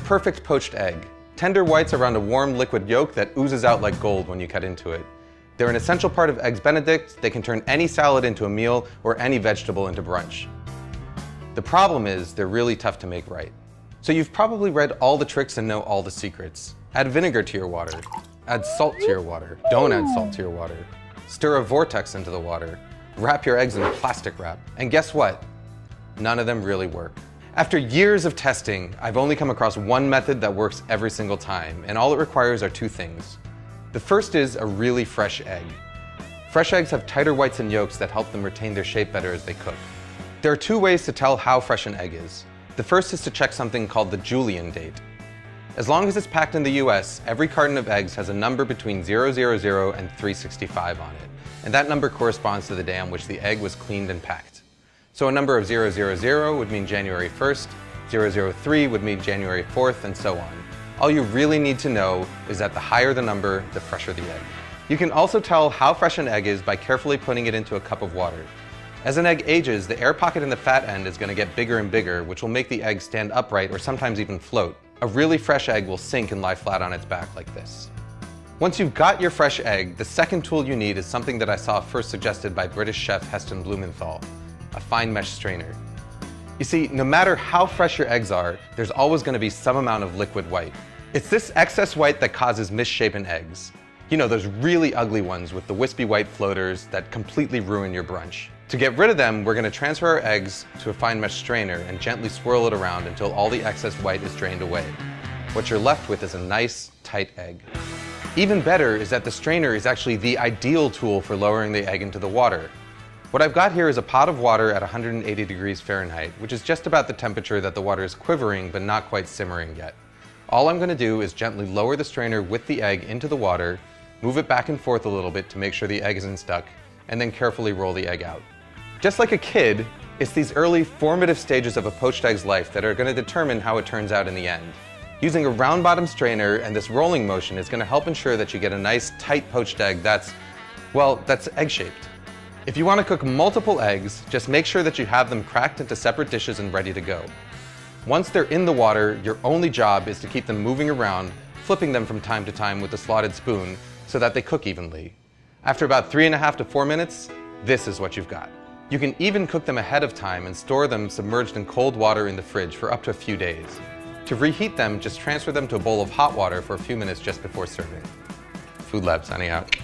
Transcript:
perfect poached egg. Tender whites around a warm liquid yolk that oozes out like gold when you cut into it. They're an essential part of Eggs Benedict. They can turn any salad into a meal or any vegetable into brunch. The problem is they're really tough to make right. So you've probably read all the tricks and know all the secrets. Add vinegar to your water. Add salt to your water. Don't add salt to your water. Stir a vortex into the water. Wrap your eggs in plastic wrap. And guess what? None of them really work. After years of testing, I've only come across one method that works every single time, and all it requires are two things. The first is a really fresh egg. Fresh eggs have tighter whites and yolks that help them retain their shape better as they cook. There are two ways to tell how fresh an egg is. The first is to check something called the Julian date. As long as it's packed in the US, every carton of eggs has a number between 000 and 365 on it, and that number corresponds to the day on which the egg was cleaned and packed. So a number of 000 would mean January 1st, 003 would mean January 4th, and so on. All you really need to know is that the higher the number, the fresher the egg. You can also tell how fresh an egg is by carefully putting it into a cup of water. As an egg ages, the air pocket in the fat end is going to get bigger and bigger, which will make the egg stand upright or sometimes even float. A really fresh egg will sink and lie flat on its back like this. Once you've got your fresh egg, the second tool you need is something that I saw first suggested by British chef Heston Blumenthal, a fine mesh strainer. You see, no matter how fresh your eggs are, there's always going to be some amount of liquid white. It's this excess white that causes misshapen eggs. You know, those really ugly ones with the wispy white floaters that completely ruin your brunch. To get rid of them, we're going to transfer our eggs to a fine mesh strainer and gently swirl it around until all the excess white is drained away. What you're left with is a nice, tight egg. Even better is that the strainer is actually the ideal tool for lowering the egg into the water. What I've got here is a pot of water at 180 degrees Fahrenheit, which is just about the temperature that the water is quivering but not quite simmering yet. All I'm going to do is gently lower the strainer with the egg into the water, move it back and forth a little bit to make sure the egg isn't stuck, and then carefully roll the egg out. Just like a kid, it's these early formative stages of a poached egg's life that are going to determine how it turns out in the end. Using a round bottom strainer and this rolling motion is going to help ensure that you get a nice tight poached egg that's egg-shaped. If you want to cook multiple eggs, just make sure that you have them cracked into separate dishes and ready to go. Once they're in the water, your only job is to keep them moving around, flipping them from time to time with a slotted spoon so that they cook evenly. After about 3.5 to 4 minutes, this is what you've got. You can even cook them ahead of time and store them submerged in cold water in the fridge for up to a few days. To reheat them, just transfer them to a bowl of hot water for a few minutes just before serving. Food Lab signing out.